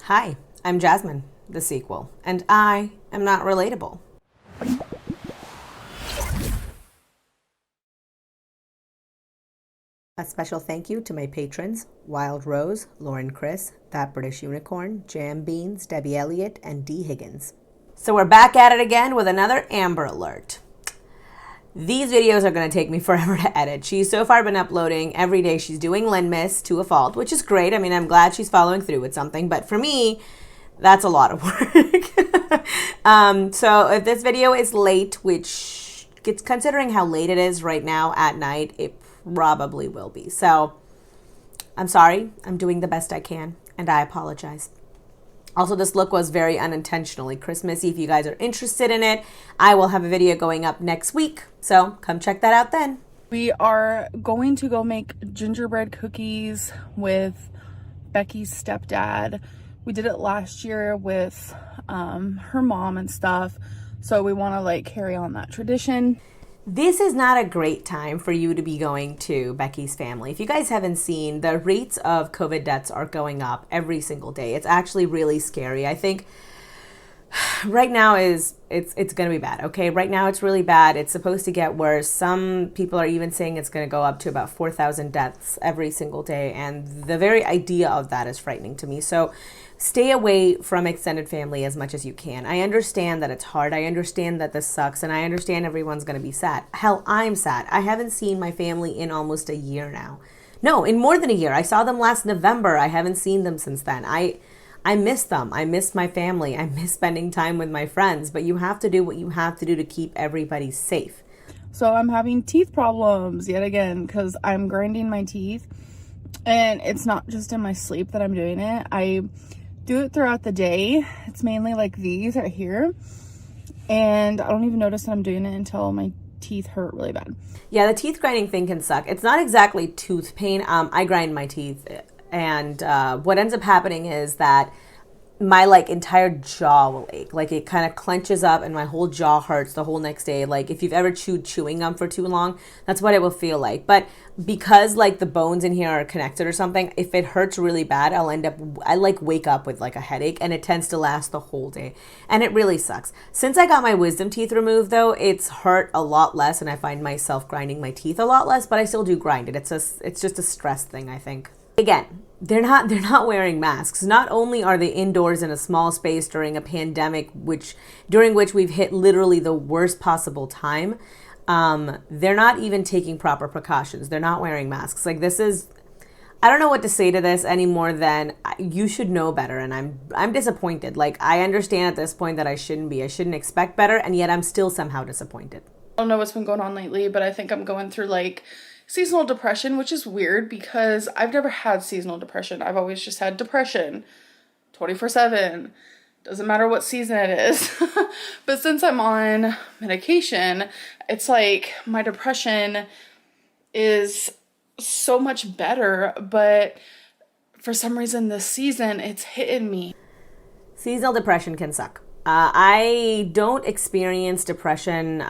Hi, I'm Jasmine, the sequel, and I am not relatable. A special thank you to my patrons, Wild Rose, Lauren Chris, That British Unicorn, Jam Beans, Debbie Elliott, and D. Higgins. So we're back at it again with another Amber Alert. These videos are going to take me forever to edit. She's so far been uploading every day. She's doing Linmas to a fault, which is great. I mean, I'm glad she's following through with something, but for me, that's a lot of work. So if this video is late, which considering how late it is right now at night, it probably will be. So I'm sorry. I'm doing the best I can, and I apologize. Also, this look was very unintentionally Christmassy. If you guys are interested in it, I will have a video going up next week. So come check that out then. We are going to go make gingerbread cookies with Becky's stepdad. We did it last year with her mom and stuff. So we want to like carry on that tradition. This is not a great time for you to be going to Becky's family. If you guys haven't seen, the rates of COVID deaths are going up every single day. It's actually really scary. I think right now it's going to be bad, okay? Right now it's really bad. It's supposed to get worse. Some people are even saying it's going to go up to about 4,000 deaths every single day, and the very idea of that is frightening to me. So stay away from extended family as much as you can. I understand that it's hard. I understand that this sucks, and I understand everyone's going to be sad. Hell, I'm sad. I haven't seen my family in almost a year now. No, in more than a year. I saw them last November. I haven't seen them since then. I miss them. I miss my family. I miss spending time with my friends, but you have to do what you have to do to keep everybody safe. So I'm having teeth problems yet again because I'm grinding my teeth, and it's not just in my sleep that I'm doing it. I do it throughout the day. It's mainly like these right here, and I don't even notice that I'm doing it until my teeth hurt really bad. Yeah, the teeth grinding thing can suck. It's not exactly tooth pain. I grind my teeth, and what ends up happening is that my like entire jaw will ache. Like it kind of clenches up and my whole jaw hurts the whole next day. Like if you've ever chewed chewing gum for too long, that's what it will feel like. But because like the bones in here are connected or something, if it hurts really bad, I like wake up with like a headache, and it tends to last the whole day. And it really sucks. Since I got my wisdom teeth removed though, it's hurt a lot less, and I find myself grinding my teeth a lot less, but I still do grind it. It's just a stress thing, I think. Again, they're not wearing masks. Not only are they indoors in a small space during a pandemic, during which we've hit literally the worst possible time, they're not even taking proper precautions. They're not wearing masks. Like this is, I don't know what to say to this any more than you should know better, and I'm disappointed. Like I understand at this point that I shouldn't expect better, and yet I'm still somehow disappointed. I don't know what's been going on lately, but I think I'm going through like seasonal depression, which is weird because I've never had seasonal depression. I've always just had depression 24/7. Doesn't matter what season it is. But since I'm on medication, it's like my depression is so much better, but for some reason this season it's hitting me. Seasonal depression can suck. I don't experience depression.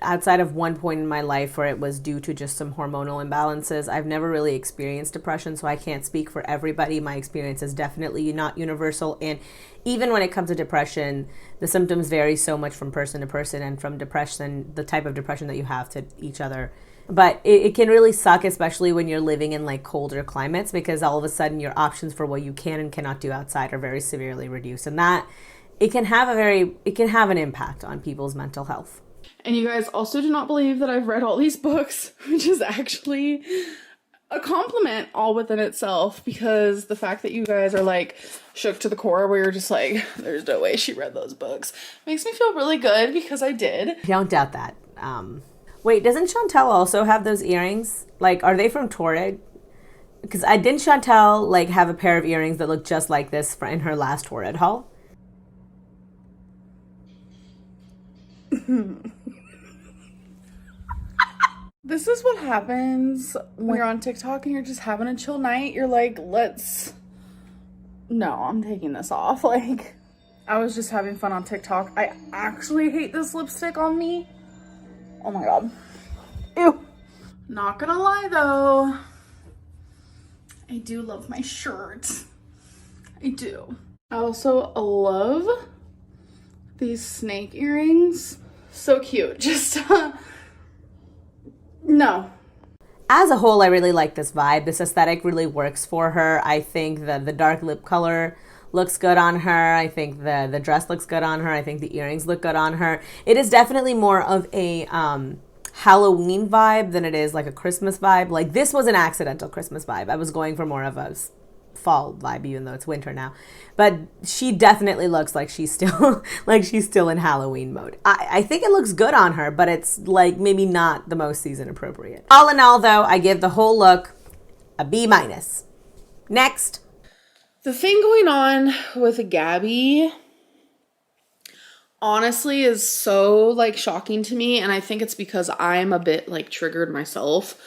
Outside of one point in my life where it was due to just some hormonal imbalances, I've never really experienced depression, so I can't speak for everybody. My experience is definitely not universal, and even when it comes to depression, the symptoms vary so much from person to person, and from depression, the type of depression that you have, to each other. But it can really suck, especially when you're living in like colder climates, because all of a sudden your options for what you can and cannot do outside are very severely reduced, and that it can have an impact on people's mental health. And you guys also do not believe that I've read all these books, which is actually a compliment all within itself, because the fact that you guys are like shook to the core where you're just like, there's no way she read those books, makes me feel really good, because I did. Don't doubt that. Wait, doesn't Chantel also have those earrings? Like, are they from Tarte? Because didn't Chantel like have a pair of earrings that look just like this in her last Torrid haul? This is what happens when you're on TikTok and you're just having a chill night. You're like, no, I'm taking this off. Like, I was just having fun on TikTok. I actually hate this lipstick on me. Oh my god. Ew. Not gonna lie though, I do love my shirt. I do. I also love these snake earrings. So cute. Just, no. As a whole, I really like this vibe. This aesthetic really works for her. I think that the dark lip color looks good on her. I think the dress looks good on her. I think the earrings look good on her. It is definitely more of a Halloween vibe than it is like a Christmas vibe. Like, this was an accidental Christmas vibe. I was going for more of a fall vibe, even though it's winter now. But she definitely looks like she's still in Halloween mode. I think it looks good on her, but it's like maybe not the most season appropriate. All in all, though, I give the whole look a B-. Next. The thing going on with Gabby honestly is so like shocking to me, and I think it's because I'm a bit like triggered myself.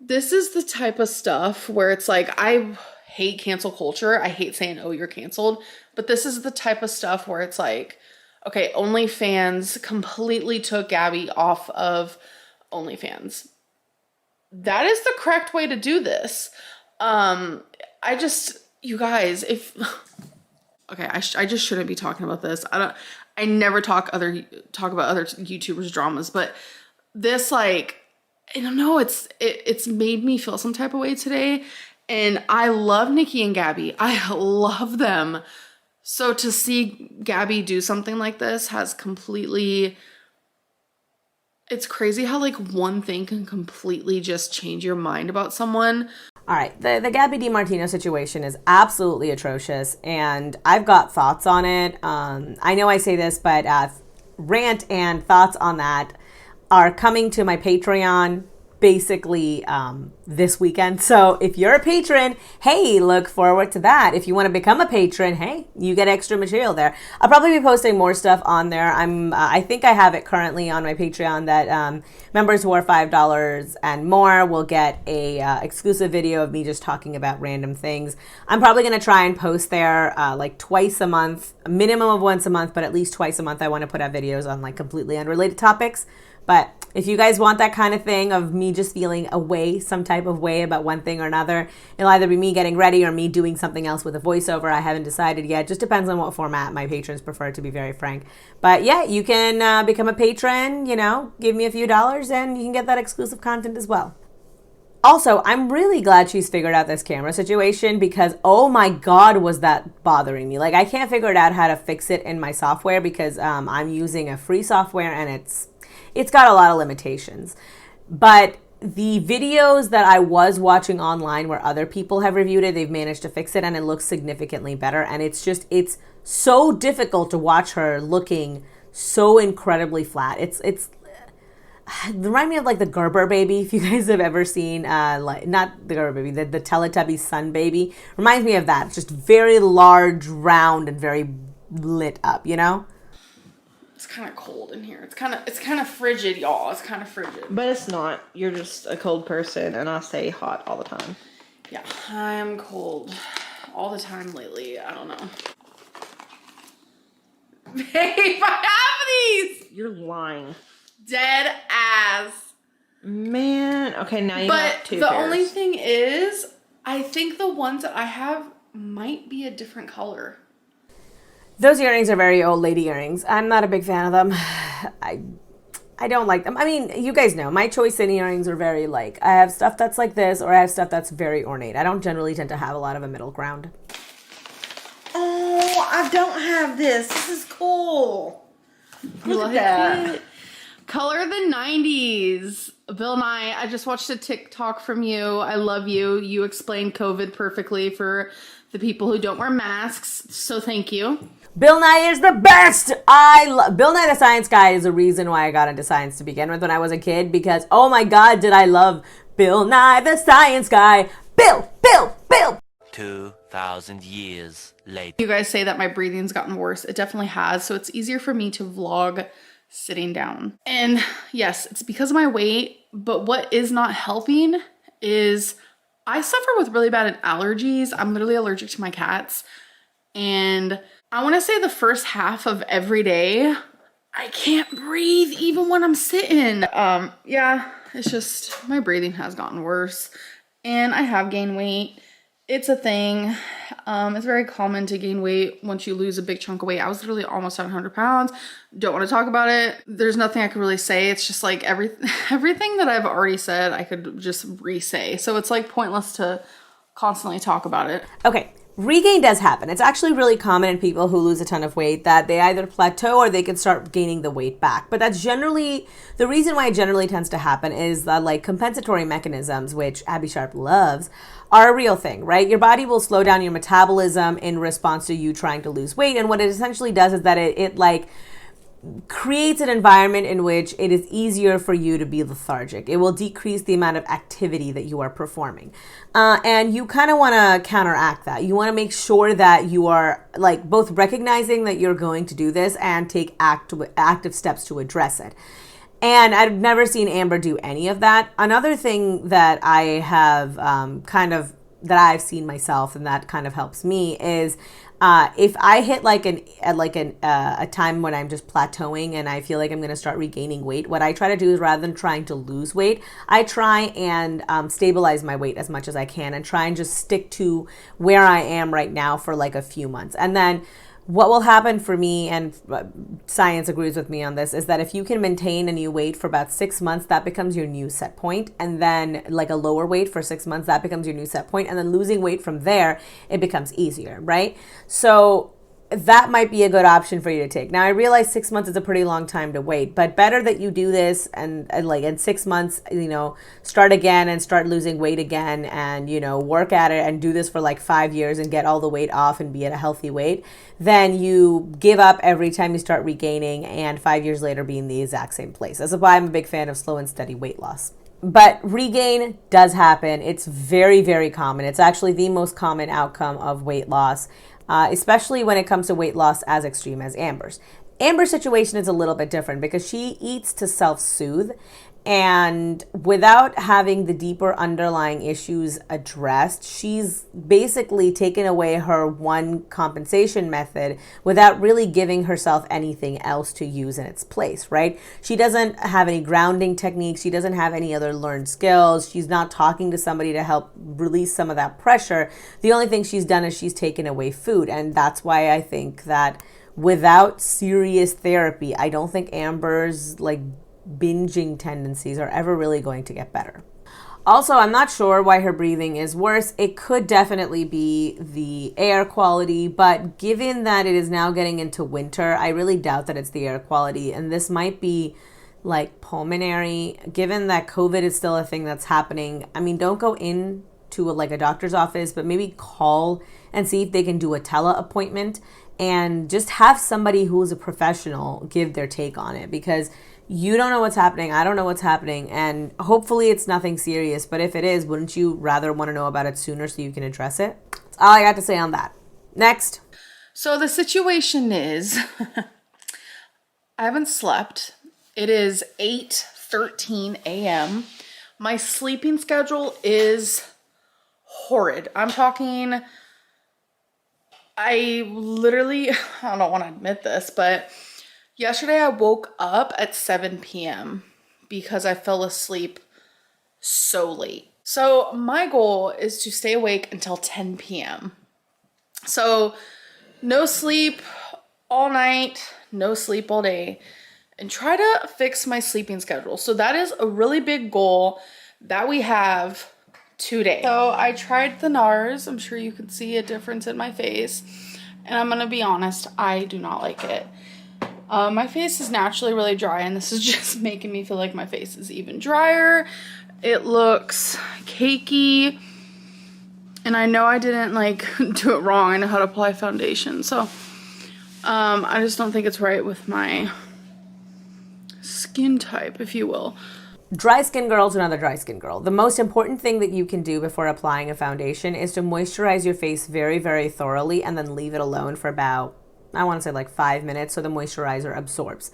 This is the type of stuff where it's like, I hate cancel culture. I hate saying, oh, you're canceled. But this is the type of stuff where it's like, okay, OnlyFans completely took Gabby off of OnlyFans. That is the correct way to do this. You guys, okay, I just shouldn't be talking about this. I never talk about other YouTubers' dramas, but this, like, I don't know, it's made me feel some type of way today. And I love Nikki and Gabby. I love them. So to see Gabby do something like this it's crazy how like one thing can completely just change your mind about someone. All right, the Gabby DiMartino situation is absolutely atrocious, and I've got thoughts on it. I know I say this, but rant and thoughts on that are coming to my Patreon basically this weekend. So if you're a patron, hey, look forward to that. If you want to become a patron, hey, you get extra material there. I'll probably be posting more stuff on there. I think I have it currently on my Patreon that members who are $5 and more will get a exclusive video of me just talking about random things. I'm probably going to try and post there like twice a month, a minimum of once a month, but at least twice a month. I want to put out videos on like completely unrelated topics. But if you guys want that kind of thing of me just feeling some type of way about one thing or another, it'll either be me getting ready or me doing something else with a voiceover. I haven't decided yet. Just depends on what format my patrons prefer, to be very frank. But yeah, you can become a patron, give me a few dollars and you can get that exclusive content as well. Also, I'm really glad she's figured out this camera situation because, oh my God, was that bothering me. Like, I can't figure it out how to fix it in my software because I'm using a free software and it's got a lot of limitations. But the videos that I was watching online where other people have reviewed it, they've managed to fix it and it looks significantly better. And it's so difficult to watch her looking so incredibly flat. It reminds me of like the Gerber baby, if you guys have ever seen, not the Gerber baby, the Teletubby sun baby. Reminds me of that. It's just very large, round, and very lit up, It's kind of cold in here. It's kind of frigid, y'all. It's kind of frigid. But it's not. You're just a cold person, and I stay hot all the time. Yeah, I'm cold all the time lately. I don't know. Babe, I have these! You're lying. Dead ass. Man. Okay, now you got two But the pairs. only thing is, I think the ones that I have might be a different color. Those earrings are very old lady earrings. I'm not a big fan of them. I don't like them. I mean, you guys know, my choice in earrings are very like, I have stuff that's like this or I have stuff that's very ornate. I don't generally tend to have a lot of a middle ground. Oh, I don't have this. This is cool. Look at that. Color the 90s. Bill Nye, I just watched a TikTok from you. I love you. You explained COVID perfectly for the people who don't wear masks. So thank you. Bill Nye is the best. Bill Nye the Science Guy is the reason why I got into science to begin with when I was a kid, because oh my God, did I love Bill Nye the Science Guy. Bill. 2,000 years later. You guys say that my breathing's gotten worse. It definitely has. So it's easier for me to vlog sitting down. And yes, it's because of my weight. But what is not helping is I suffer with really bad allergies. I'm literally allergic to my cats. And I want to say the first half of every day, I can't breathe even when I'm sitting. Yeah, it's just my breathing has gotten worse and I have gained weight It's a thing. It's very common to gain weight once you lose a big chunk of weight. I was literally almost at 100 pounds. Don't want to talk about it. There's nothing I could really say. It's just like everything that I've already said, I could just re-say. So it's like pointless to constantly talk about it. Okay. Regain does happen. It's actually really common in people who lose a ton of weight that they either plateau or they can start gaining the weight back. But that's generally, the reason why it generally tends to happen is that like compensatory mechanisms, which Abby Sharp loves, are a real thing, right? Your body will slow down your metabolism in response to you trying to lose weight. And what it essentially does is that it like creates an environment in which it is easier for you to be lethargic. It will decrease the amount of activity that you are performing. And you kind of want to counteract that. You want to make sure that you are like both recognizing that you're going to do this and take active steps to address it. And I've never seen Amber do any of that. Another thing that I have that I've seen myself and that kind of helps me is if I hit a time when I'm just plateauing and I feel like I'm going to start regaining weight, what I try to do is rather than trying to lose weight, I try and stabilize my weight as much as I can and try and just stick to where I am right now for like a few months. And then what will happen for me, and science agrees with me on this, is that if you can maintain a new weight for about 6 months, that becomes your new set point. And then like a lower weight for 6 months, that becomes your new set point. And then losing weight from there, it becomes easier, right? So that might be a good option for you to take. Now, I realize 6 months is a pretty long time to wait, but better that you do this and like in 6 months, start again and start losing weight again and, work at it and do this for like 5 years and get all the weight off and be at a healthy weight, than you give up every time you start regaining and 5 years later be in the exact same place. That's why I'm a big fan of slow and steady weight loss. But regain does happen. It's very, very common. It's actually the most common outcome of weight loss. Especially when it comes to weight loss as extreme as Amber's. Amber's situation is a little bit different because she eats to self-soothe, and without having the deeper underlying issues addressed, she's basically taken away her one compensation method without really giving herself anything else to use in its place, right? She doesn't have any grounding techniques. She doesn't have any other learned skills. She's not talking to somebody to help release some of that pressure. The only thing she's done is she's taken away food. And that's why I think that without serious therapy, I don't think Amber's like binging tendencies are ever really going to get better. Also, I'm not sure why her breathing is worse. It could definitely be the air quality, but given that it is now getting into winter, I really doubt that it's the air quality, and this might be like pulmonary. Given that COVID is still a thing that's happening, I mean, don't go in to a doctor's office, but maybe call and see if they can do a tele appointment and just have somebody who's a professional give their take on it, because you don't know what's happening. I don't know what's happening. And hopefully it's nothing serious. But if it is, wouldn't you rather want to know about it sooner so you can address it? That's all I got to say on that. Next. So the situation is, I haven't slept. It is 8:13 a.m. My sleeping schedule is horrid. I'm talking, I don't want to admit this, but yesterday I woke up at 7 p.m. because I fell asleep so late. So my goal is to stay awake until 10 p.m. So no sleep all night, no sleep all day, and try to fix my sleeping schedule. So that is a really big goal that we have today. So I tried the NARS. I'm sure you can see a difference in my face. And I'm gonna be honest, I do not like it. My face is naturally really dry, and this is just making me feel like my face is even drier. It looks cakey, and I know I didn't do it wrong. I know how to apply foundation, so I just don't think it's right with my skin type, if you will. Dry skin girl's another dry skin girl. The most important thing that you can do before applying a foundation is to moisturize your face very, very thoroughly and then leave it alone for about, I want to say 5 minutes so the moisturizer absorbs.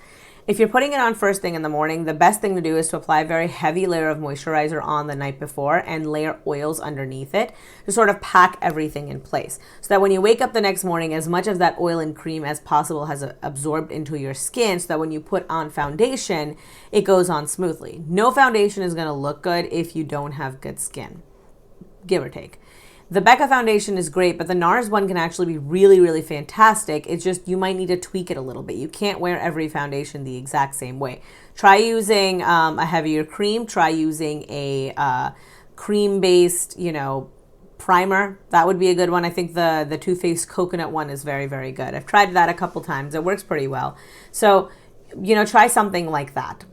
If you're putting it on first thing in the morning, the best thing to do is to apply a very heavy layer of moisturizer on the night before and layer oils underneath it to sort of pack everything in place. So that when you wake up the next morning, as much of that oil and cream as possible has absorbed into your skin so that when you put on foundation, it goes on smoothly. No foundation is going to look good if you don't have good skin, give or take. The Becca foundation is great, but the NARS one can actually be really, really fantastic. It's just you might need to tweak it a little bit. You can't wear every foundation the exact same way. Try using a heavier cream. Try using a cream-based, primer. That would be a good one. I think the Too Faced coconut one is very, very good. I've tried that a couple times. It works pretty well. So, try something like that.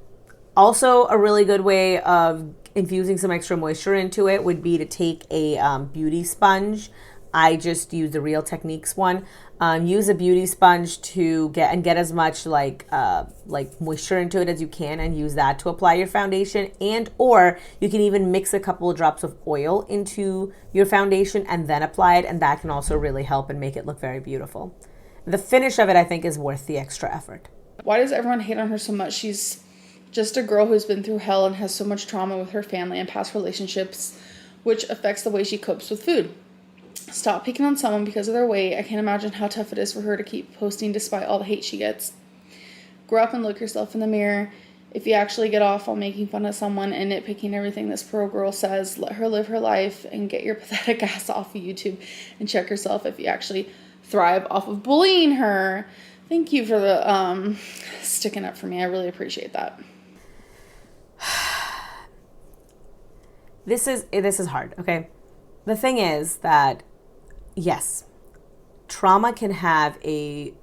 Also, a really good way of infusing some extra moisture into it would be to take a beauty sponge. I just use the Real Techniques one. Use a beauty sponge to get as much like moisture into it as you can, and use that to apply your foundation. And or you can even mix a couple of drops of oil into your foundation and then apply it, and that can also really help and make it look very beautiful. The finish of it, I think, is worth the extra effort. Why does everyone hate on her so much? She's just a girl who's been through hell and has so much trauma with her family and past relationships, which affects the way she copes with food. Stop picking on someone because of their weight. I can't imagine how tough it is for her to keep posting despite all the hate she gets. Grow up and look yourself in the mirror. If you actually get off on making fun of someone and nitpicking everything this poor girl says, let her live her life and get your pathetic ass off of YouTube and check yourself if you actually thrive off of bullying her. Thank you for the sticking up for me. I really appreciate that. This is hard, okay? The thing is that, yes, trauma can have a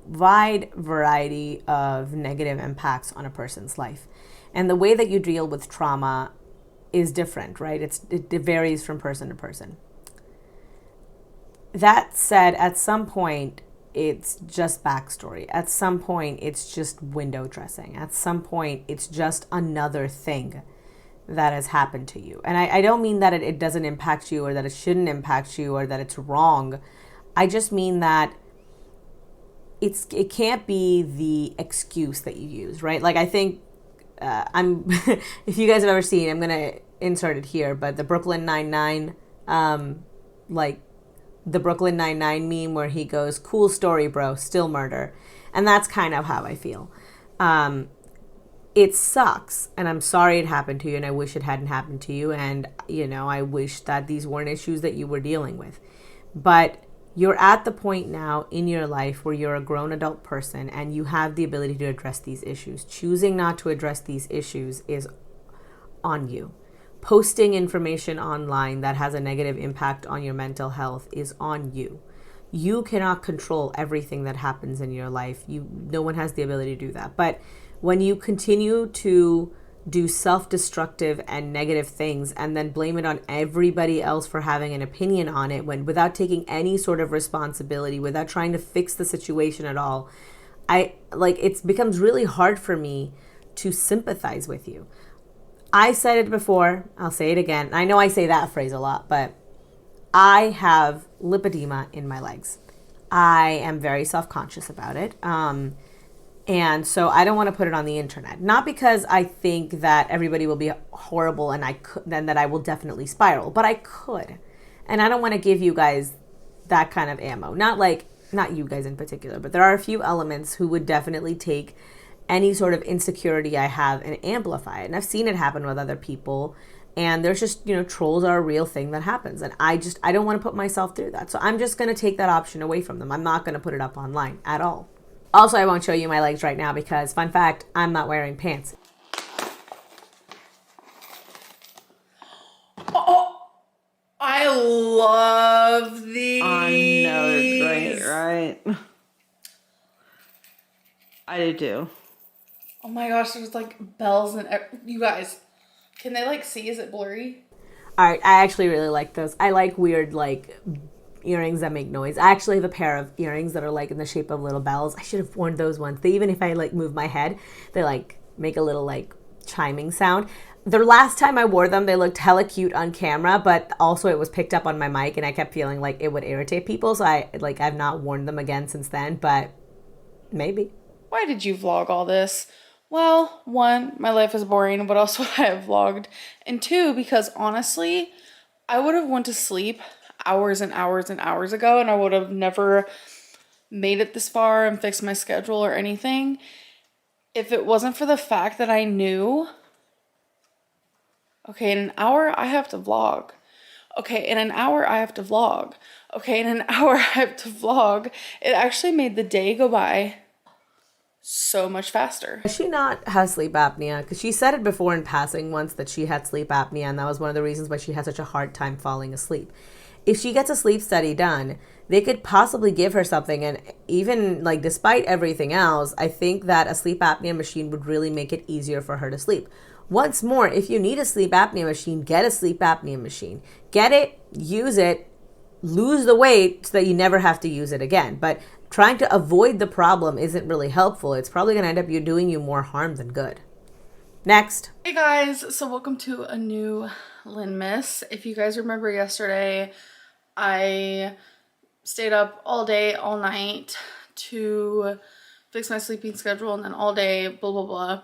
wide variety of negative impacts on a person's life. And the way that you deal with trauma is different, right? It varies from person to person. That said, at some point, it's just backstory. At some point, it's just window dressing. At some point, it's just another thing that has happened to you. And I don't mean that it doesn't impact you, or that it shouldn't impact you, or that it's wrong. I just mean that it can't be the excuse that you use, right? Like, I think if you guys have ever seen, I'm gonna insert it here, but the Brooklyn Nine-Nine, the Brooklyn Nine-Nine meme where he goes, "Cool story, bro, still murder." And that's kind of how I feel. It sucks, and I'm sorry it happened to you, and I wish it hadn't happened to you, and, I wish that these weren't issues that you were dealing with. But you're at the point now in your life where you're a grown adult person, and you have the ability to address these issues. Choosing not to address these issues is on you. Posting information online that has a negative impact on your mental health is on you. You cannot control everything that happens in your life. No one has the ability to do that. But when you continue to do self-destructive and negative things and then blame it on everybody else for having an opinion on it, without taking any sort of responsibility, without trying to fix the situation at all, it becomes really hard for me to sympathize with you. I said it before, I'll say it again. I know I say that phrase a lot, but I have lipedema in my legs. I am very self-conscious about it. And so I don't want to put it on the internet. Not because I think that everybody will be horrible and then that I will definitely spiral, but I could. And I don't want to give you guys that kind of ammo. Not you guys in particular, but there are a few elements who would definitely take any sort of insecurity I have and amplify it. And I've seen it happen with other people. And there's just, trolls are a real thing that happens. And I don't want to put myself through that. So I'm just going to take that option away from them. I'm not going to put it up online at all. Also, I won't show you my legs right now because, fun fact, I'm not wearing pants. Oh, I love these. I know they're great, right? I do too. Oh my gosh, there's like bells and you guys, can they see? Is it blurry? All right, I actually really like those. I like weird earrings that make noise. I actually have a pair of earrings that are in the shape of little bells. I should have worn those ones. Even if I move my head, they make a little chiming sound. The last time I wore them, they looked hella cute on camera, but also it was picked up on my mic and I kept feeling like it would irritate people. So I've not worn them again since then, but maybe. Why did you vlog all this? Well, one, my life is boring. What else would I have vlogged? And two, because honestly, I would have went to sleep hours and hours and hours ago, and I would have never made it this far and fixed my schedule or anything if it wasn't for the fact that I knew, okay, in an hour I have to vlog. Okay, in an hour I have to vlog. Okay, in an hour I have to vlog. It actually made the day go by so much faster. Does she not have sleep apnea? Because she said it before in passing once that she had sleep apnea, and that was one of the reasons why she had such a hard time falling asleep. If she gets a sleep study done, they could possibly give her something, and even like despite everything else, I think that a sleep apnea machine would really make it easier for her to sleep. Once more, if you need a sleep apnea machine, get a sleep apnea machine. Get it, use it, lose the weight so that you never have to use it again. But trying to avoid the problem isn't really helpful. It's probably going to end up doing you more harm than good. Next. Hey guys, so welcome to a new Lynn Miss. If you guys remember yesterday, I stayed up all day, all night to fix my sleeping schedule, and then all day, blah, blah, blah.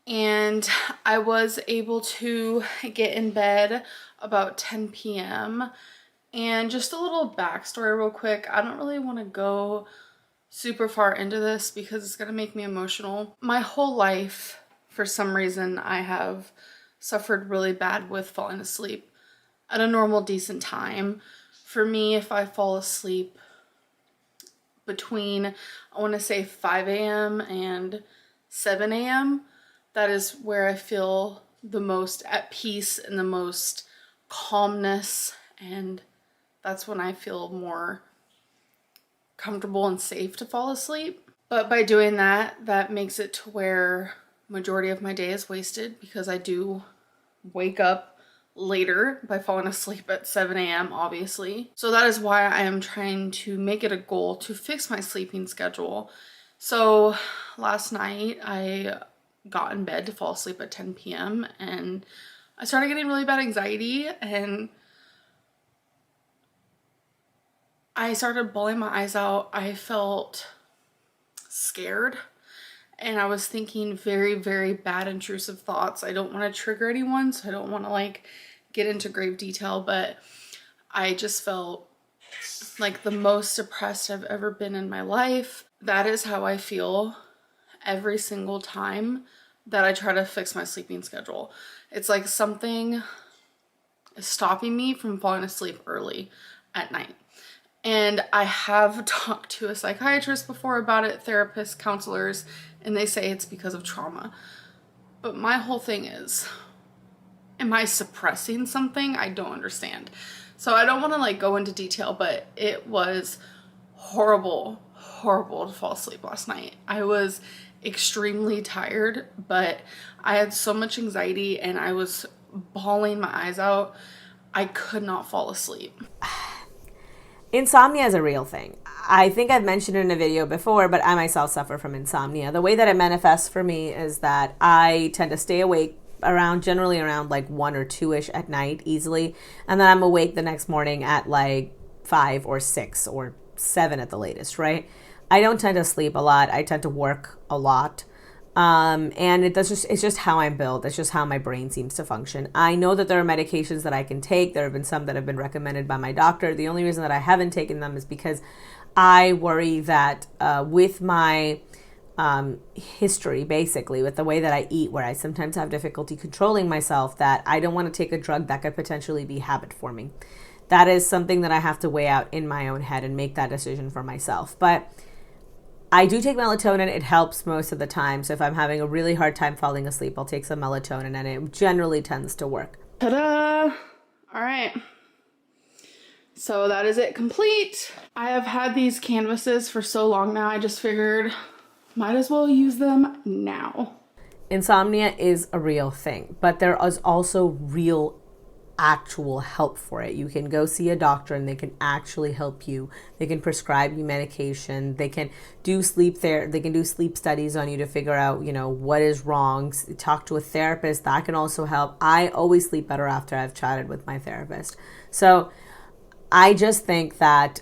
And I was able to get in bed about 10 p.m. And just a little backstory real quick. I don't really want to go super far into this because it's going to make me emotional. My whole life, for some reason, I have suffered really bad with falling asleep at a normal, decent time. For me, if I fall asleep between, I want to say 5 a.m. and 7 a.m., that is where I feel the most at peace and the most calmness, and that's when I feel more comfortable and safe to fall asleep. But by doing that, that makes it to where majority of my day is wasted because I do wake up later by falling asleep at 7 a.m. obviously. So that is why I am trying to make it a goal to fix my sleeping schedule. So last night I got in bed to fall asleep at 10 p.m. and I started getting really bad anxiety, and I started bawling my eyes out. I felt scared, and I was thinking very, very bad, intrusive thoughts. I don't want to trigger anyone, so I don't want to like get into grave detail, but I just felt like the most depressed I've ever been in my life. That is how I feel every single time that I try to fix my sleeping schedule. It's like something is stopping me from falling asleep early at night. And I have talked to a psychiatrist before about it, therapists, counselors, and they say it's because of trauma. But my whole thing is, am I suppressing something? I don't understand. So I don't want to like go into detail, but it was horrible to fall asleep last night. I was extremely tired, but I had so much anxiety and I was bawling my eyes out. I could not fall asleep. Insomnia is a real thing. I think I've mentioned it in a video before, but I myself suffer from insomnia. The way that it manifests for me is that I tend to stay awake generally around like 1 or 2-ish at night easily. And then I'm awake the next morning at like 5 or 6 or 7 at the latest, right? I don't tend to sleep a lot. I tend to work a lot. And it's just how I'm built. It's just how my brain seems to function. I know that there are medications that I can take. There have been some that have been recommended by my doctor. The only reason that I haven't taken them is because I worry that with my history, basically, with the way that I eat, where I sometimes have difficulty controlling myself, that I don't want to take a drug that could potentially be habit forming. That is something that I have to weigh out in my own head and make that decision for myself. But I do take melatonin. It helps most of the time. So if I'm having a really hard time falling asleep, I'll take some melatonin, and it generally tends to work. Ta-da! All right. So that is it complete. I have had these canvases for so long now, I just figured might as well use them now. Insomnia is a real thing, but there is also real actual help for it. You can go see a doctor and they can actually help you. They can prescribe you medication. They can do sleep studies on you to figure out, what is wrong. Talk to a therapist. That can also help. I always sleep better after I've chatted with my therapist. So I just think that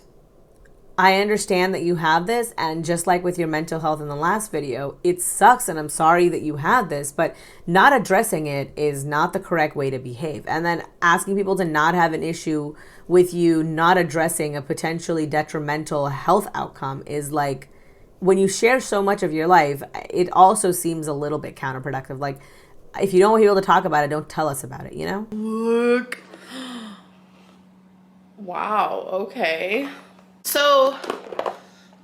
I understand that you have this, and just like with your mental health in the last video, it sucks and I'm sorry that you have this, but not addressing it is not the correct way to behave. And then asking people to not have an issue with you not addressing a potentially detrimental health outcome is like, when you share so much of your life, it also seems a little bit counterproductive. Like, if you don't want people to talk about it, don't tell us about it, Look. Wow, okay. So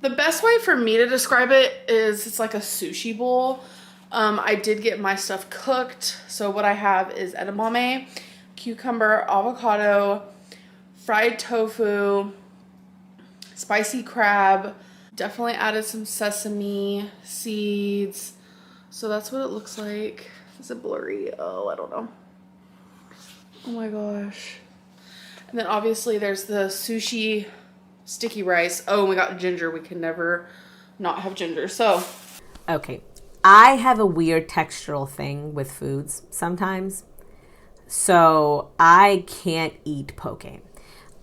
the best way for me to describe it is it's like a sushi bowl. I did get my stuff cooked. So what I have is edamame, cucumber, avocado, fried tofu, spicy crab. Definitely added some sesame seeds. So that's what it looks like. Is it blurry? Oh, I don't know. Oh my gosh. And then obviously there's the sushi sticky rice. Oh, we got ginger. We can never not have ginger. So, Okay. I have a weird textural thing with foods sometimes. So I can't eat poke.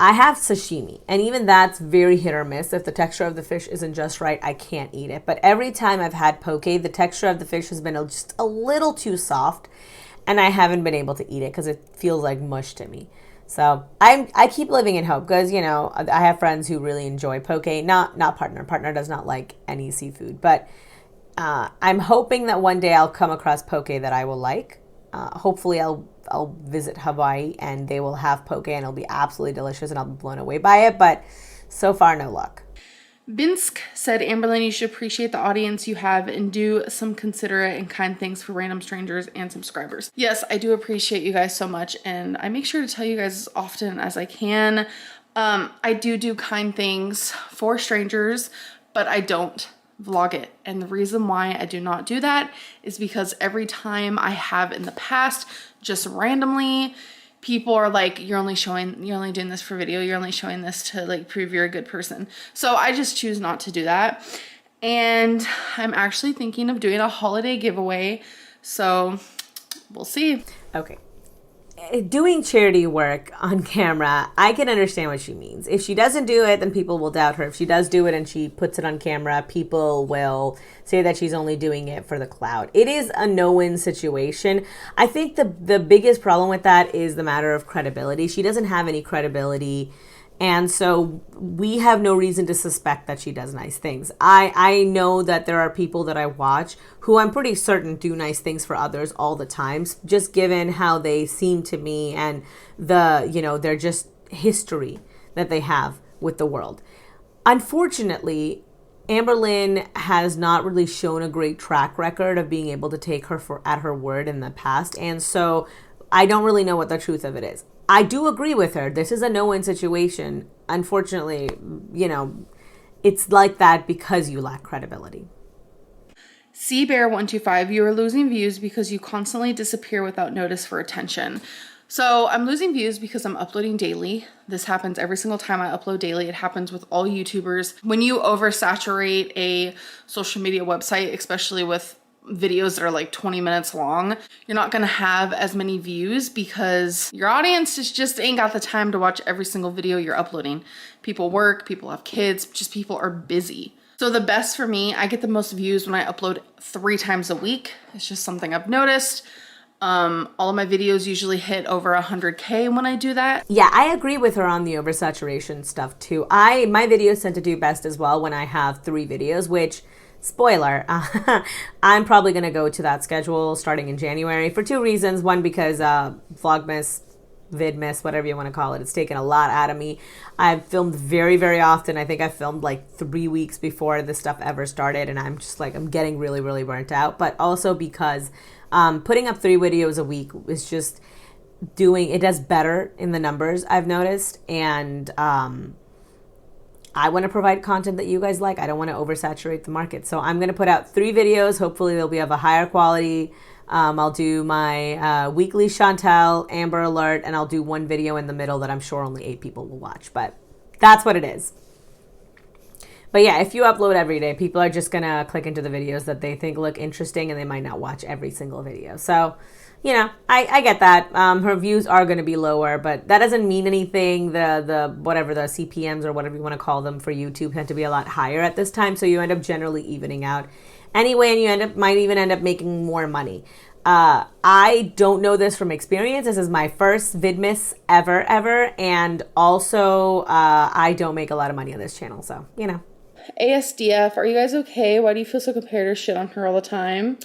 I have sashimi, and even that's very hit or miss. If the texture of the fish isn't just right, I can't eat it. But every time I've had poke, the texture of the fish has been just a little too soft, and I haven't been able to eat it because it feels like mush to me. So I keep living in hope because, you know, I have friends who really enjoy poke. Not partner. Partner does not like any seafood, but I'm hoping that one day I'll come across poke that I will like. Hopefully I'll visit Hawaii and they will have poke and it'll be absolutely delicious and I'll be blown away by it. But so far, no luck. Binsk said, AmberLynn, you should appreciate the audience you have and do some considerate and kind things for random strangers and subscribers. Yes, I do appreciate you guys so much, and I make sure to tell you guys as often as I can. I do kind things for strangers, but I don't vlog it. And the reason why I do not do that is because every time I have in the past, just randomly, people are like, you're only doing this for video. You're only showing this to like prove you're a good person. So I just choose not to do that. And I'm actually thinking of doing a holiday giveaway. So we'll see. Okay. Doing charity work on camera, I can understand what she means. If she doesn't do it, then people will doubt her. If she does do it and she puts it on camera, people will say that she's only doing it for the clout. It is a no-win situation. I think the biggest problem with that is the matter of credibility. She doesn't have any credibility, and so we have no reason to suspect that she does nice things. I know that there are people that I watch who I'm pretty certain do nice things for others all the time, just given how they seem to me and their just history that they have with the world. Unfortunately, AmberLynn has not really shown a great track record of being able to take her at her word in the past, and so I don't really know what the truth of it is. I do agree with her. This is a no-win situation. Unfortunately, it's like that because you lack credibility. CBear125, you are losing views because you constantly disappear without notice for attention. So I'm losing views because I'm uploading daily. This happens every single time I upload daily. It happens with all YouTubers. When you oversaturate a social media website, especially with videos that are like 20 minutes long, you're not gonna have as many views because your audience just ain't got the time to watch every single video you're uploading. People work, people have kids, just people are busy. So the best for me, I get the most views when I upload 3 times a week. It's just something I've noticed. All of my videos usually hit over 100K when I do that. Yeah, I agree with her on the oversaturation stuff too. My videos tend to do best as well when I have 3 videos, which, spoiler, I'm probably going to go to that schedule starting in January for 2 reasons. One, because Vlogmas, Vidmas, whatever you want to call it, it's taken a lot out of me. I've filmed very, very often. I think I filmed like 3 weeks before this stuff ever started, and I'm just like, I'm getting really, really burnt out. But also because putting up 3 videos a week is just it does better in the numbers, I've noticed. And I want to provide content that you guys like. I don't want to oversaturate the market. So I'm going to put out 3 videos. Hopefully they'll be of a higher quality. I'll do my weekly Chantel, Amber Alert, and I'll do 1 video in the middle that I'm sure only 8 people will watch. But that's what it is. But yeah, if you upload every day, people are just going to click into the videos that they think look interesting, and they might not watch every single video. So, I get that. Her views are going to be lower, but that doesn't mean anything. The CPMs or whatever you want to call them for YouTube tend to be a lot higher at this time, so you end up generally evening out anyway, and you might even end up making more money. I don't know this from experience. This is my first Vidmas ever, and also I don't make a lot of money on this channel, so, ASDF, are you guys okay? Why do you feel so compared or shit on her all the time?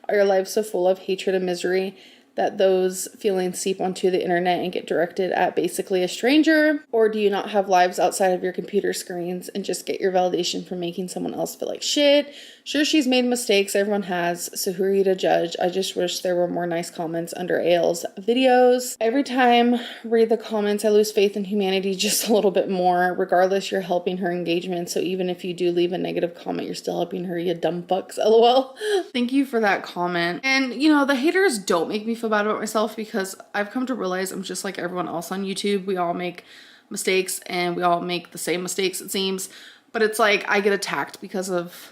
Are your lives so full of hatred and misery? that those feelings seep onto the internet and get directed at basically a stranger? Or do you not have lives outside of your computer screens and just get your validation from making someone else feel like shit? Sure, she's made mistakes, everyone has, so who are you to judge? I just wish there were more nice comments under AL's videos. Every time I read the comments, I lose faith in humanity just a little bit more. Regardless, you're helping her engagement, so even if you do leave a negative comment, you're still helping her, you dumb fucks, lol. Thank you for that comment. And, you know, the haters don't make me feel bad about myself, because I've come to realize I'm just like everyone else on YouTube. We all make mistakes, and we all make the same mistakes, it seems. But it's like I get attacked because of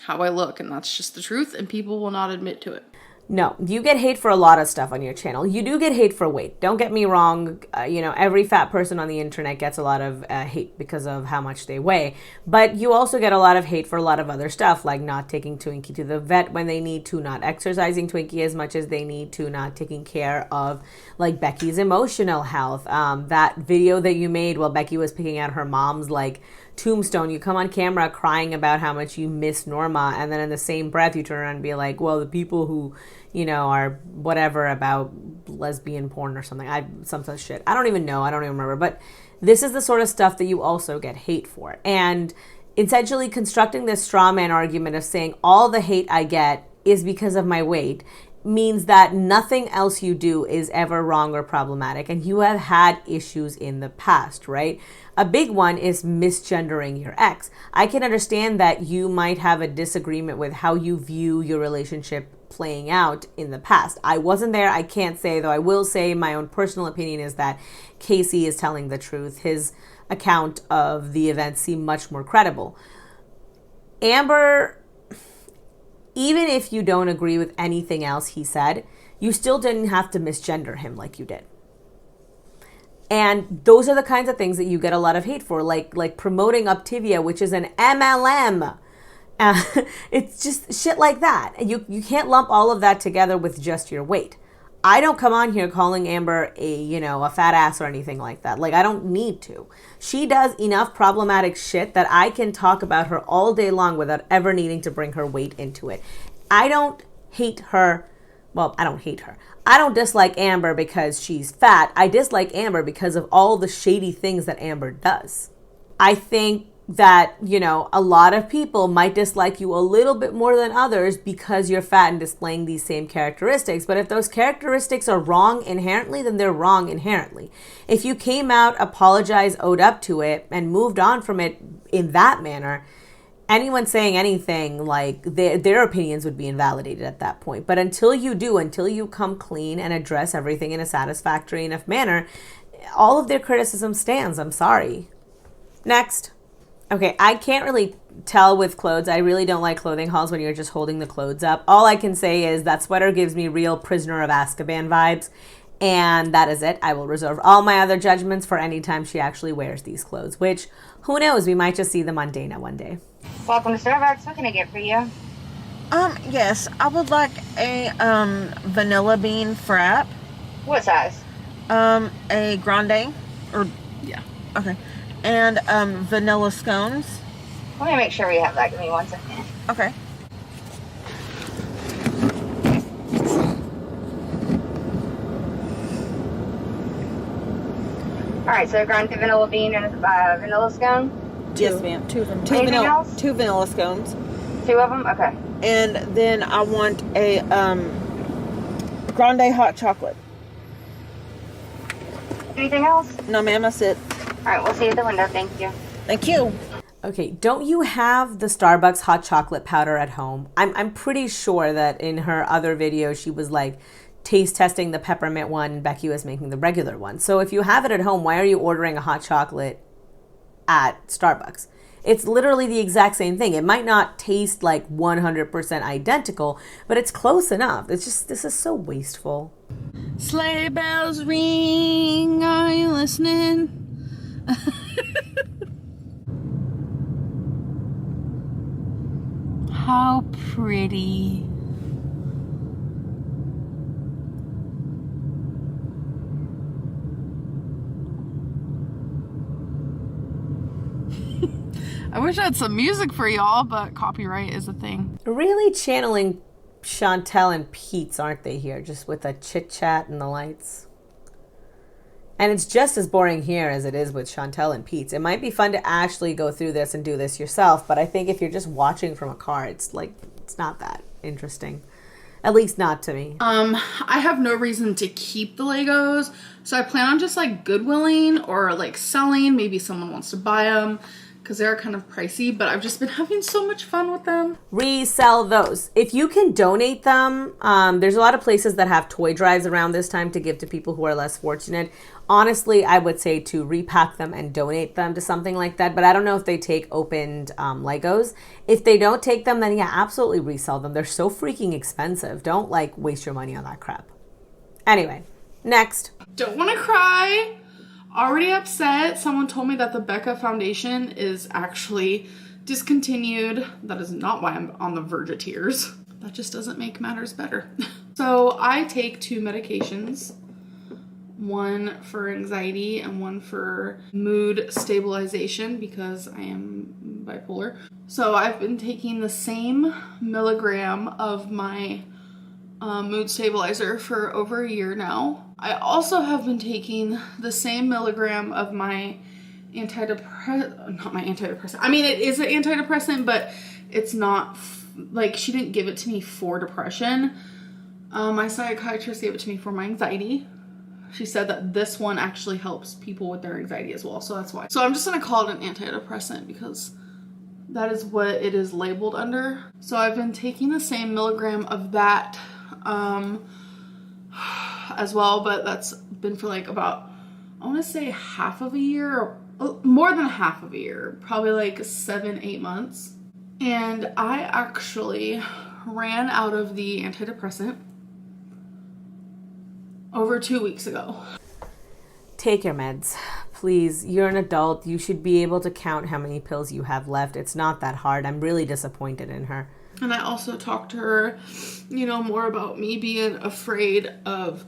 how I look, and that's just the truth, and people will not admit to it. No, you get hate for a lot of stuff on your channel. You do get hate for weight. Don't get me wrong. You know, every fat person on the internet gets a lot of hate because of how much they weigh. But you also get a lot of hate for a lot of other stuff, like not taking Twinkie to the vet when they need to, not exercising Twinkie as much as they need to, not taking care of, like, Becky's emotional health. That video that you made while Becky was picking out her mom's, like, tombstone, you come on camera crying about how much you miss Norma, and then in the same breath you turn around and be like, well, the people who, you know, are whatever about lesbian porn or something, some such shit. I don't even know. I don't even remember. But this is the sort of stuff that you also get hate for. And essentially constructing this straw man argument of saying all the hate I get is because of my weight means that nothing else you do is ever wrong or problematic, and you have had issues in the past, right? A big one is misgendering your ex. I can understand that you might have a disagreement with how you view your relationship playing out in the past. I wasn't there. I can't say, though I will say my own personal opinion is that Casey is telling the truth. His account of the event seemed much more credible. Amber, even if you don't agree with anything else he said, you still didn't have to misgender him like you did. And those are the kinds of things that you get a lot of hate for, like promoting Optivia, which is an MLM. It's just shit like that. You can't lump all of that together with just your weight. I don't come on here calling Amber a fat ass or anything like that. Like, I don't need to. She does enough problematic shit that I can talk about her all day long without ever needing to bring her weight into it. I don't hate her. Well, I don't hate her. I don't dislike Amber because she's fat. I dislike Amber because of all the shady things that Amber does. I think that, a lot of people might dislike you a little bit more than others because you're fat and displaying these same characteristics. But if those characteristics are wrong inherently, then they're wrong inherently. If you came out, apologized, owed up to it, and moved on from it in that manner, anyone saying anything, like, their opinions would be invalidated at that point. But until you come clean and address everything in a satisfactory enough manner, all of their criticism stands. I'm sorry. Next. Okay, I can't really tell with clothes. I really don't like clothing hauls when you're just holding the clothes up. All I can say is that sweater gives me real Prisoner of Azkaban vibes. And that is it. I will reserve all my other judgments for any time she actually wears these clothes, which, who knows, we might just see them on Dana one day. Welcome to Starbucks. What can I get for you? Yes, I would like a vanilla bean frap. What size? A grande, or Yeah. okay, and vanilla scones. Let me make sure we have that. Give me 1 second. Okay. All right, so grande vanilla bean and a vanilla scone. Yes, ma'am. Two of them. Anything else? Two vanilla scones. 2 of them? Okay. And then I want a grande hot chocolate. Anything else? No, ma'am, that's it. All right, we'll see you at the window. Thank you. Thank you. Okay, don't you have the Starbucks hot chocolate powder at home? I'm pretty sure that in her other video she was like taste testing the peppermint one and Becky was making the regular one. So if you have it at home, why are you ordering a hot chocolate at Starbucks? It's literally the exact same thing. It might not taste like 100% identical, but it's close enough. It's just, this is so wasteful. Sleigh bells ring, are you listening? How pretty. I wish I had some music for y'all, but copyright is a thing. Really channeling Chantel and Pete's, aren't they, here? Just with a chit-chat and the lights. And it's just as boring here as it is with Chantel and Pete's. It might be fun to actually go through this and do this yourself, but I think if you're just watching from a car, it's not that interesting. At least not to me. I have no reason to keep the Legos, so I plan on just like Goodwilling or like selling. Maybe someone wants to buy them because they're kind of pricey, but I've just been having so much fun with them. Resell those. If you can donate them, there's a lot of places that have toy drives around this time to give to people who are less fortunate. Honestly, I would say to repack them and donate them to something like that, but I don't know if they take opened Legos. If they don't take them, then yeah, absolutely resell them. They're so freaking expensive. Don't like waste your money on that crap. Anyway, next. Don't want to cry. Already upset. Someone told me that the Becca foundation is actually discontinued. That is not why I'm on the verge of tears. That just doesn't make matters better. So I take 2 medications. One for anxiety and one for mood stabilization because I am bipolar. So I've been taking the same milligram of my mood stabilizer for over a year now. I also have been taking the same milligram of my not my antidepressant. I mean, it is an antidepressant, but it's not like, she didn't give it to me for depression. My psychiatrist gave it to me for my anxiety. She said that this one actually helps people with their anxiety as well, so that's why. So I'm just gonna call it an antidepressant because that is what it is labeled under. So I've been taking the same milligram of that as well, but that's been for like about, I want to say half of a year, or more than half of a year, probably like 7-8 months. And I actually ran out of the antidepressant over 2 weeks ago. Take your meds, please. You're an adult. You should be able to count how many pills you have left. It's not that hard. I'm really disappointed in her. And I also talked to her, you know, more about me being afraid of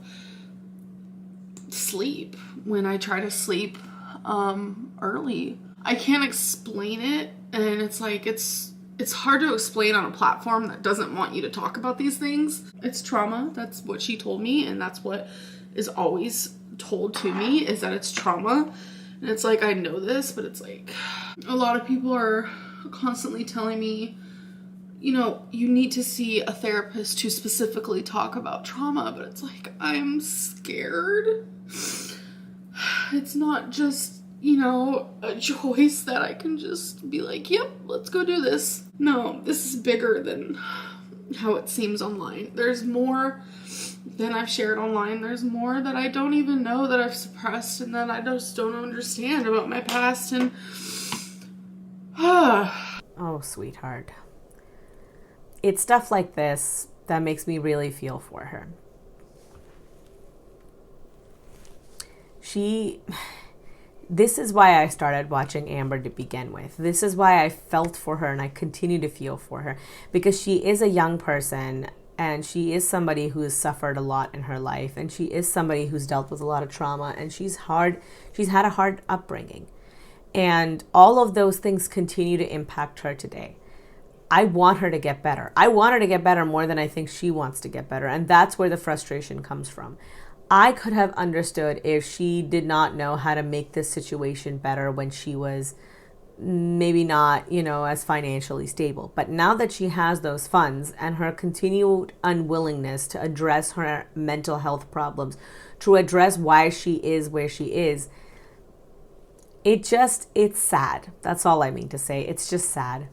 sleep when I try to sleep early. I can't explain it, and it's like it's hard to explain on a platform that doesn't want you to talk about these things. It's trauma. That's what she told me, and that's what is always told to me, is that it's trauma. And it's like, I know this, but it's like a lot of people are constantly telling me, you know, you need to see a therapist to specifically talk about trauma, but it's like, I'm scared. It's not just, you know, a choice that I can just be like, yep, let's go do this. No, this is bigger than how it seems online. There's more than I've shared online. There's more that I don't even know that I've suppressed and that I just don't understand about my past. And oh, sweetheart. It's stuff like this that makes me really feel for her. This is why I started watching Amber to begin with. This is why I felt for her and I continue to feel for her, because she is a young person and she is somebody who has suffered a lot in her life, and she is somebody who's dealt with a lot of trauma, and she's had a hard upbringing. And all of those things continue to impact her today. I want her to get better. I want her to get better more than I think she wants to get better. And that's where the frustration comes from. I could have understood if she did not know how to make this situation better when she was maybe not, you know, as financially stable. But now that she has those funds and her continued unwillingness to address her mental health problems, to address why she is where she is, it's sad. That's all I mean to say. It's just sad.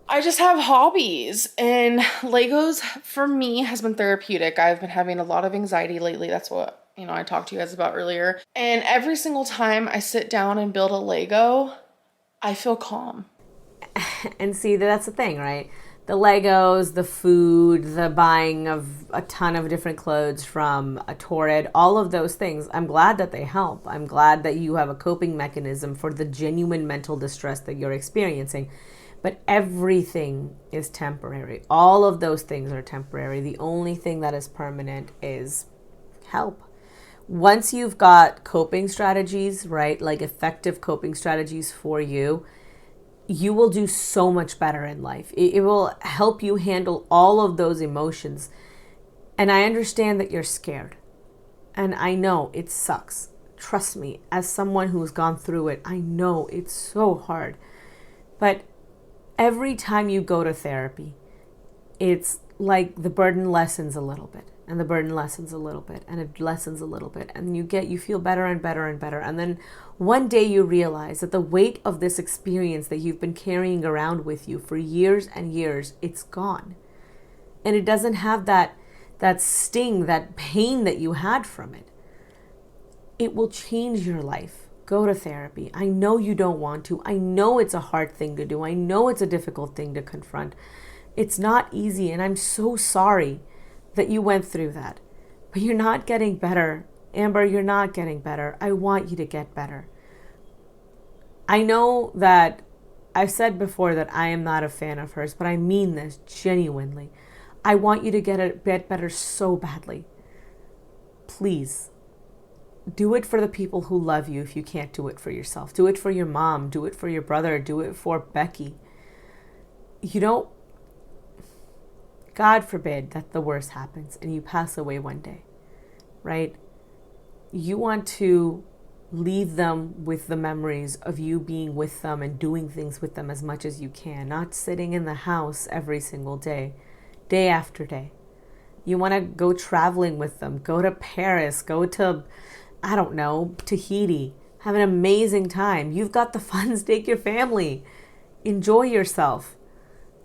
I just have hobbies, and Legos for me has been therapeutic. I've been having a lot of anxiety lately. That's what, you know, I talked to you guys about earlier. And every single time I sit down and build a Lego, I feel calm. And see, that's the thing, right? The Legos, the food, the buying of a ton of different clothes from a Tarte, all of those things, I'm glad that they help. I'm glad that you have a coping mechanism for the genuine mental distress that you're experiencing. But everything is temporary. All of those things are temporary. The only thing that is permanent is help. Once you've got coping strategies, right, like effective coping strategies for you, you will do so much better in life. It will help you handle all of those emotions. And I understand that you're scared. And I know it sucks. Trust me, as someone who's gone through it, I know it's so hard. But every time you go to therapy, it's like the burden lessens a little bit, and the burden lessens a little bit, and it lessens a little bit, and you feel better and better and better. And then one day you realize that the weight of this experience that you've been carrying around with you for years and years, it's gone. And it doesn't have that sting, that pain that you had from it. It will change your life. Go to therapy. I know you don't want to. I know it's a hard thing to do. I know it's a difficult thing to confront. It's not easy, and I'm so sorry that you went through that. But you're not getting better. Amber, you're not getting better. I want you to get better. I know that I've said before that I am not a fan of hers, but I mean this genuinely. I want you to get a bit better so badly. Please. Do it for the people who love you if you can't do it for yourself. Do it for your mom. Do it for your brother. Do it for Becky. You don't... God forbid that the worst happens and you pass away one day, right? You want to leave them with the memories of you being with them and doing things with them as much as you can, not sitting in the house every single day, day after day. You want to go traveling with them, go to Paris, go to, I don't know, Tahiti, have an amazing time. You've got the funds, take your family, enjoy yourself,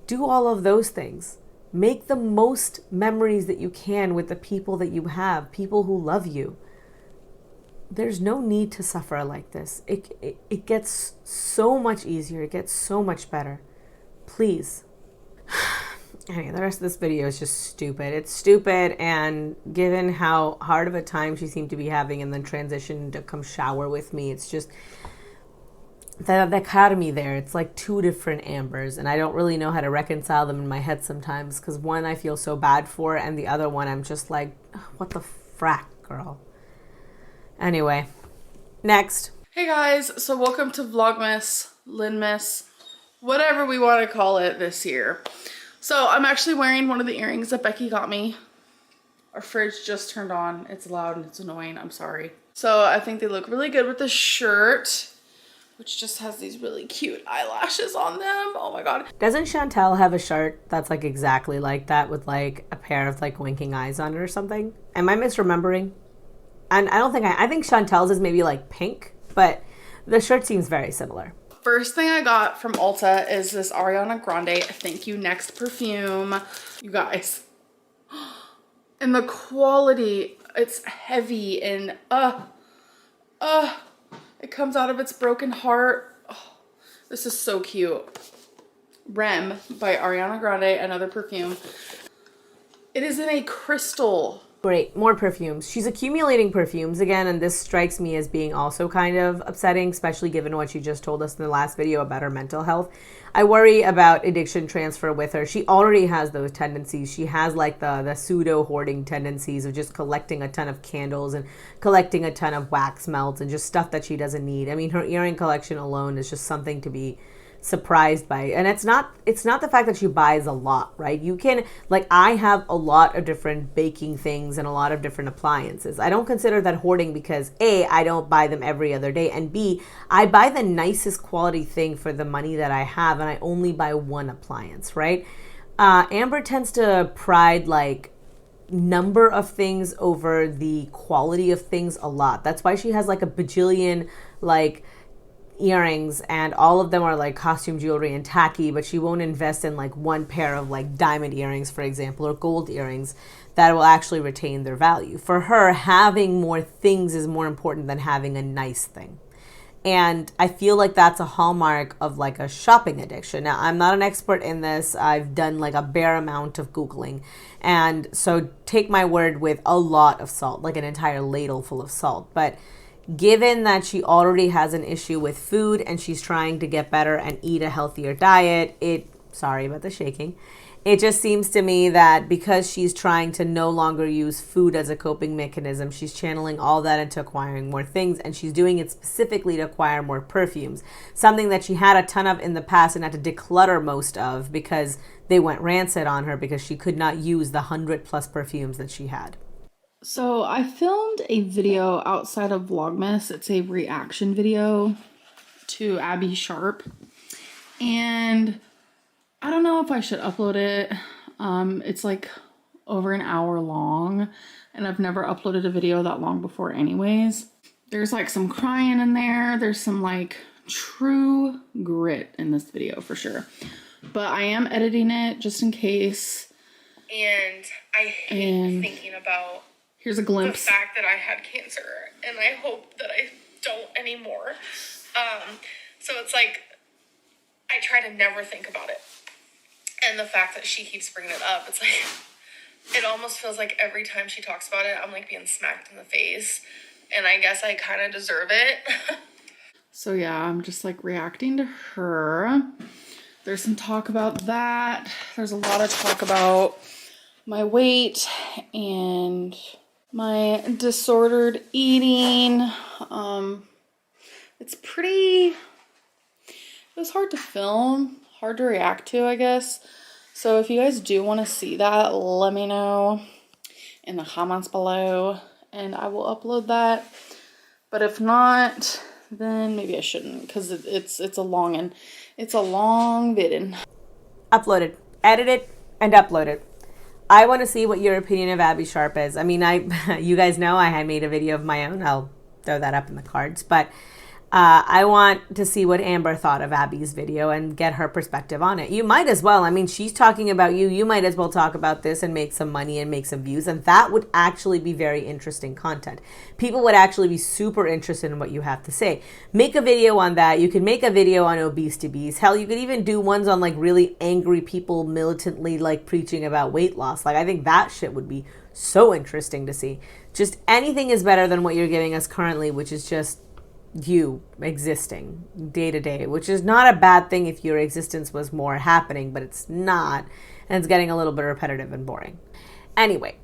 do all of those things. Make the most memories that you can with the people that you have, people who love you. There's no need to suffer like this. It gets so much easier. It gets so much better. Please. Anyway, the rest of this video is just stupid. It's stupid, and given how hard of a time she seemed to be having and then transitioned to come shower with me, it's just... the dichotomy there, it's like two different Ambers, and I don't really know how to reconcile them in my head sometimes, because one I feel so bad for, and the other one I'm just like, what the frack, girl. Anyway, next. Hey guys, so welcome to Vlogmas, Linmas, whatever we want to call it this year. So I'm actually wearing one of the earrings that Becky got me. Our fridge just turned on. It's loud and it's annoying. I'm sorry. So I think they look really good with this shirt, which just has these really cute eyelashes on them. Oh my god. Doesn't Chantel have a shirt that's like exactly like that with like a pair of like winking eyes on it or something? Am I misremembering? And I think Chantel's is maybe like pink, but the shirt seems very similar. First thing I got from Ulta is this Ariana Grande Thank You Next perfume. You guys. And the quality, it's heavy and it comes out of its broken heart. Oh, this is so cute. Rem by Ariana Grande, another perfume. It is in a crystal. Great, more perfumes. She's accumulating perfumes again, and this strikes me as being also kind of upsetting, especially given what she just told us in the last video about her mental health. I worry about addiction transfer with her. She already has those tendencies. She has like the pseudo hoarding tendencies of just collecting a ton of candles and collecting a ton of wax melts and just stuff that she doesn't need. I mean, her earring collection alone is just something to be surprised by. And it's not the fact that she buys a lot, right? You can, like, I have a lot of different baking things and a lot of different appliances. I don't consider that hoarding because A, I don't buy them every other day, and B, I buy the nicest quality thing for the money that I have, and I only buy one appliance, right? Amber tends to pride like number of things over the quality of things a lot. That's why she has like a bajillion like earrings, and all of them are like costume jewelry and tacky, but she won't invest in like one pair of like diamond earrings, for example, or gold earrings that will actually retain their value. For her, having more things is more important than having a nice thing. And I feel like that's a hallmark of like a shopping addiction. Now, I'm not an expert in this. I've done like a bare amount of Googling. And so take my word with a lot of salt, like an entire ladle full of salt. But given that she already has an issue with food and she's trying to get better and eat a healthier diet, sorry about the shaking, It just seems to me that because she's trying to no longer use food as a coping mechanism, she's channeling all that into acquiring more things, and she's doing it specifically to acquire more perfumes. Something that she had a ton of in the past and had to declutter most of because they went rancid on her because she could not use the 100+ perfumes that she had. So I filmed a video outside of Vlogmas. It's a reaction video to Abby Sharp. And I don't know if I should upload it. It's like over an hour long, and I've never uploaded a video that long before anyways. There's like some crying in there. There's some like true grit in this video for sure. But I am editing it just in case. And I hate thinking about here's a glimpse. The fact that I had cancer, and I hope that I don't anymore. So it's like, I try to never think about it. And the fact that she keeps bringing it up, it's like, it almost feels like every time she talks about it, I'm like being smacked in the face. And I guess I kind of deserve it. So yeah, I'm just like reacting to her. There's some talk about that. There's a lot of talk about my weight and my disordered eating. It was hard to film, hard to react to, I guess. So if you guys do want to see that, let me know in the comments below and I will upload that. But if not, then maybe I shouldn't, because it's a long vid. Upload it, edit it, and upload it. I want to see what your opinion of Abby Sharp is. I mean, you guys know I had made a video of my own. I'll throw that up in the cards. But I want to see what Amber thought of Abby's video and get her perspective on it. You might as well. I mean, she's talking about you. You might as well talk about this and make some money and make some views. And that would actually be very interesting content. People would actually be super interested in what you have to say. Make a video on that. You can make a video on Obesetobeast. Hell, you could even do ones on like really angry people militantly like preaching about weight loss. Like, I think that shit would be so interesting to see. Just anything is better than what you're giving us currently, which is just you existing day to day, which is not a bad thing if your existence was more happening, but it's not, and it's getting a little bit repetitive and boring. Anyway,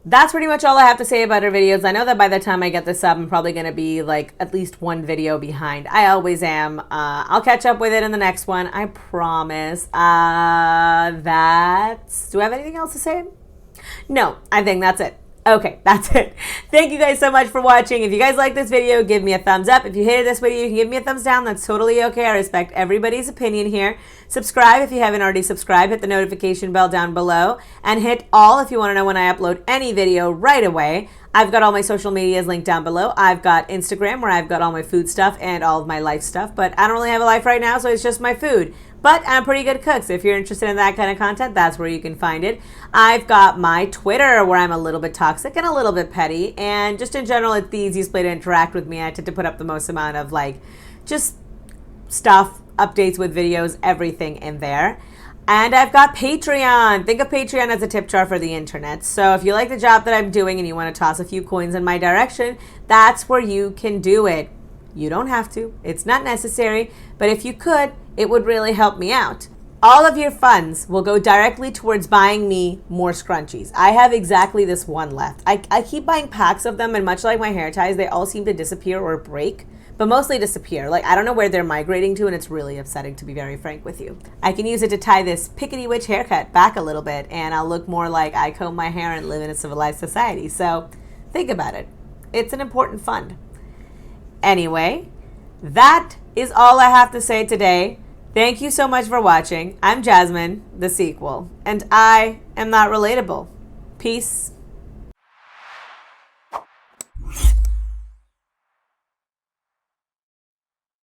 that's pretty much all I have to say about her videos. I know that by the time I get this up, I'm probably going to be like at least one video behind. I always am. I'll catch up with it in the next one, I promise. Do I have anything else to say? No, I think that's it. Okay, that's it. Thank you guys so much for watching. If you guys like this video, give me a thumbs up. If you hated this video, you can give me a thumbs down. That's totally okay. I respect everybody's opinion here. Subscribe if you haven't already subscribed. Hit the notification bell down below. And hit all if you want to know when I upload any video right away. I've got all my social medias linked down below. I've got Instagram where I've got all my food stuff and all of my life stuff. But I don't really have a life right now, so it's just my food. But I'm a pretty good cook, so if you're interested in that kind of content, that's where you can find it. I've got my Twitter, where I'm a little bit toxic and a little bit petty, and just in general, it's the easiest way to interact with me. I tend to put up the most amount of, like, just stuff, updates with videos, everything in there. And I've got Patreon. Think of Patreon as a tip jar for the internet. So if you like the job that I'm doing and you want to toss a few coins in my direction, that's where you can do it. You don't have to. It's not necessary. But if you could, it would really help me out. All of your funds will go directly towards buying me more scrunchies. I have exactly this one left. I keep buying packs of them, and much like my hair ties, they all seem to disappear or break, but mostly disappear. Like, I don't know where they're migrating to, and it's really upsetting, to be very frank with you. I can use it to tie this pickety witch haircut back a little bit, and I'll look more like I comb my hair and live in a civilized society. So think about it. It's an important fund. Anyway, that is all I have to say today. Thank you so much for watching. I'm Jasmine, the sequel, and I am not relatable. Peace